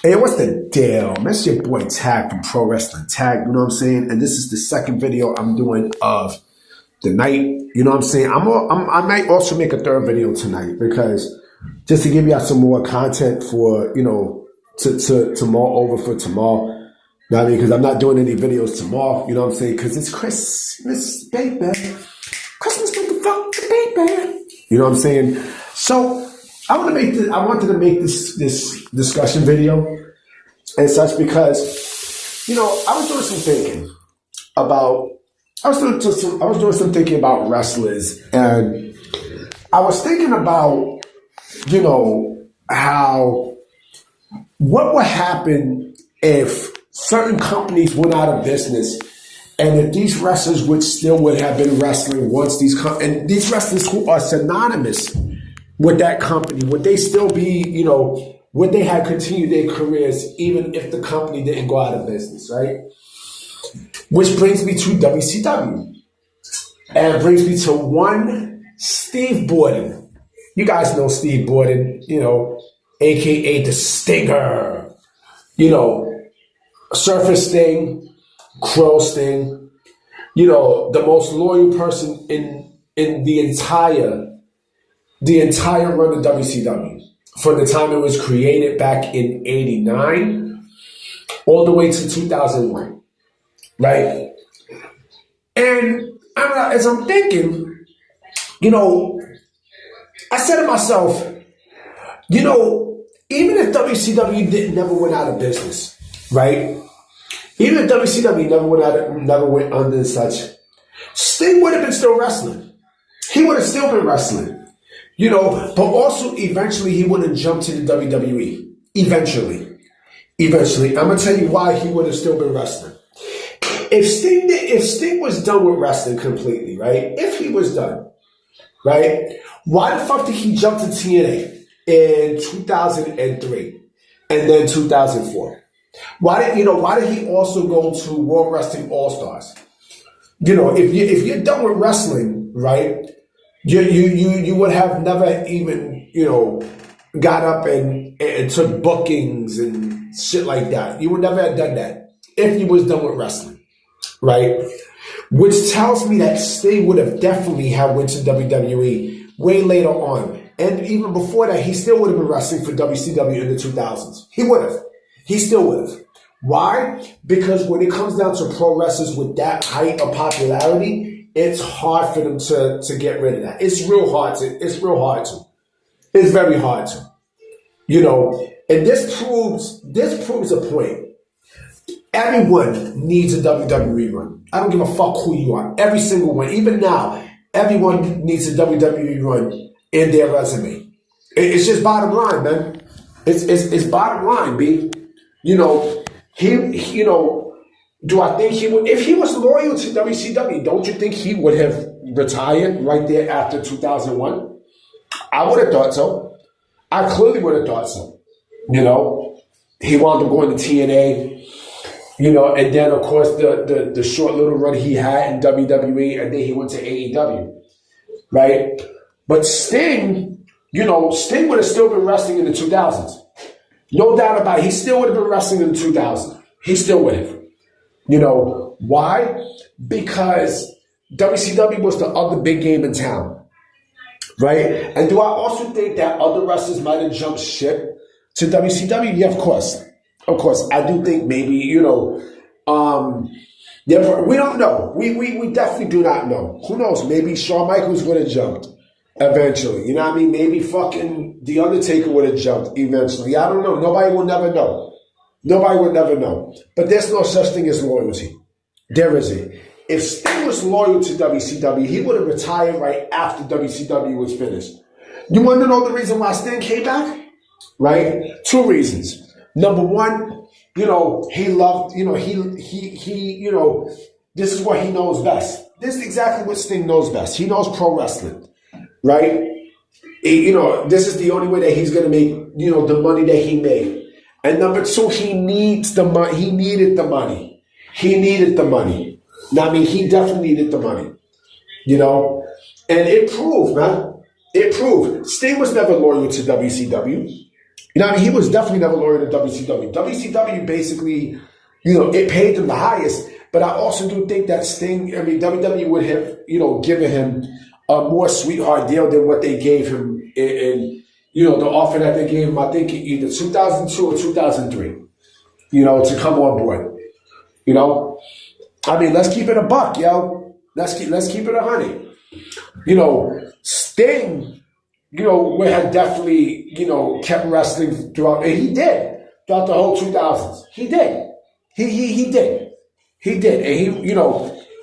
Hey, what's the deal? That's your boy Tag from Pro Wrestling Tag, you know what I'm saying? And this is the second video I'm doing of the night, you know what I'm saying? I might also make a third video tonight because just to give you some more content for, to tomorrow over for tomorrow. You know what I mean? Because I'm not doing any videos tomorrow, you know what I'm saying? Because it's Christmas, baby. Christmas, motherfucker, baby. You know what I'm saying? So I wanted to make this discussion video and such because, I was doing some thinking about wrestlers, and I was thinking about, what would happen if certain companies went out of business, and if these wrestlers would have been wrestling once and these wrestlers who are synonymous with that company, would they still be, would they have continued their careers even if the company didn't go out of business, right? Which brings me to WCW. And brings me to one Steve Borden. You guys know Steve Borden, a.k.a. the Stinger. Surfer Sting, Crow Sting. The most loyal person in the entire run of WCW. From the time it was created back in 89 all the way to 2001. Right? And as I'm thinking, I said to myself, even if WCW never went out of business, right? Even if WCW never went under and such, Sting would have been still wrestling. He would have still been wrestling. But also eventually he would have jumped to the WWE. Eventually. I'm going to tell you why he would have still been wrestling. If Sting was done with wrestling completely, right? If he was done, right? Why the fuck did he jump to TNA in 2003 and then 2004? Why did he also go to World Wrestling All-Stars? If you're done with wrestling, right? You would have never even, got up and took bookings and shit like that. You would never have done that if you was done with wrestling. Right? Which tells me that Sting would have definitely went to WWE way later on. And even before that, he still would have been wrestling for WCW in the 2000s. He would have. He still would have. Why? Because when it comes down to pro wrestlers with that height of popularity, it's hard for them to get rid of that. It's real hard to. It's very hard to. And this proves a point. Everyone needs a WWE run. I don't give a fuck who you are. Every single one. Even now, everyone needs a WWE run in their resume. It's just bottom line, man. It's bottom line, B. Do I think he would, if he was loyal to WCW, don't you think he would have retired right there after 2001? I would have thought so. I clearly would have thought so. He wound up going to TNA. And then, of course, the short little run he had in WWE, and then he went to AEW, right? But Sting, Sting would have still been wrestling in the 2000s. No doubt about it. He still would have been wrestling in the 2000s. He still would have. Why? Because WCW was the other big game in town, right? And do I also think that other wrestlers might have jumped ship to WCW? Yeah, of course. Of course, I do think maybe, we don't know. We definitely do not know. Who knows? Maybe Shawn Michaels would have jumped eventually. You know what I mean? Maybe fucking The Undertaker would have jumped eventually. I don't know. Nobody will never know. Nobody would never know. But there's no such thing as loyalty. There isn't. If Sting was loyal to WCW, he would have retired right after WCW was finished. You want to know the reason why Sting came back? Right? Two reasons. Number one, he loved, this is what he knows best. This is exactly what Sting knows best. He knows pro wrestling, right? This is the only way that he's going to make, the money that he made. And number two, he needs the money. He needed the money. Now, he definitely needed the money, and it proved, man. It proved. Sting was never loyal to WCW. You know what I mean? He was definitely never loyal to WCW. WCW basically, it paid him the highest. But I also do think that Sting, WWE would have, given him a more sweetheart deal than what they gave him in the offer that they gave him, I think either 2002 or 2003, to come on board. Let's keep it a buck, yo. Let's keep it 100. Sting, had definitely, kept wrestling throughout, and he did throughout the whole 2000s. He did. He did. He did. And he,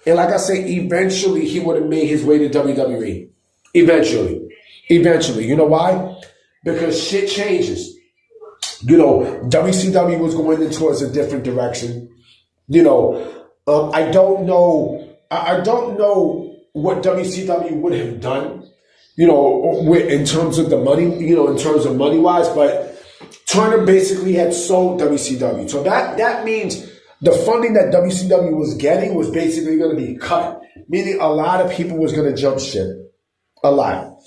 and like I say, eventually he would have made his way to WWE. Eventually. You know why? Because shit changes. WCW was going towards a different direction. I don't know what WCW would have done, in terms of the money, in terms of money wise, but Turner basically had sold WCW. So that means the funding that WCW was getting was basically going to be cut, meaning a lot of people was going to jump ship. A lot,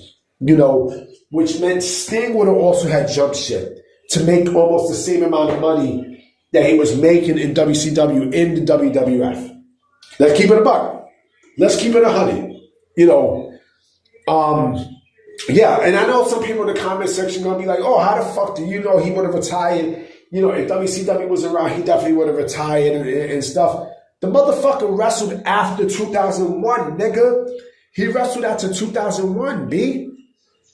which meant Sting would have also had jump ship to make almost the same amount of money that he was making in WCW in the WWF. Let's keep it a buck. Let's keep it 100. Yeah, and I know some people in the comment section going to be like, oh, how the fuck do you know he would have retired? If WCW was around, he definitely would have retired and stuff. The motherfucker wrestled after 2001, nigga. He wrestled after 2001, B.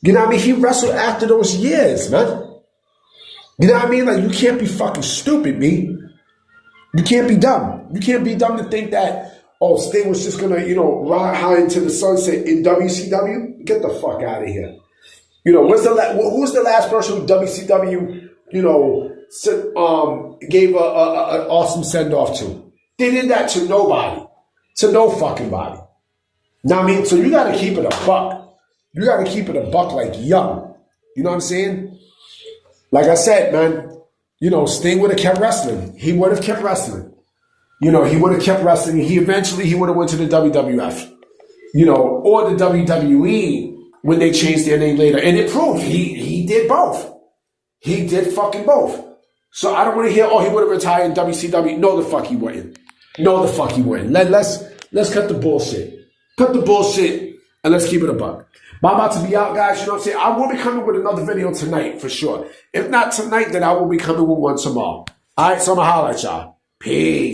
You know what I mean? He wrestled after those years, man. You know what I mean? Like, you can't be fucking stupid, B. You can't be dumb. You can't be dumb to think that, Sting was just gonna, ride high into the sunset in WCW. Get the fuck out of here. Who's the last person who WCW, gave an awesome send off to? They did that to nobody, to no fucking body. Know what I mean? So you got to keep it a buck. You got to keep it a buck like young. You know what I'm saying? Like I said, man, Sting would have kept wrestling. He would have kept wrestling. He would have kept wrestling. He eventually would have went to the WWF, or the WWE when they changed their name later. And it proved he did both. He did fucking both. So I don't want to hear, he would have retired in WCW. No, the fuck he wouldn't. No, the fuck he wouldn't. Let's cut the bullshit. Cut the bullshit and let's keep it a buck. I'm about to be out, guys. You know what I'm saying? I will be coming with another video tonight for sure. If not tonight, then I will be coming with one tomorrow. All right, so I'm going to holler at y'all. Peace.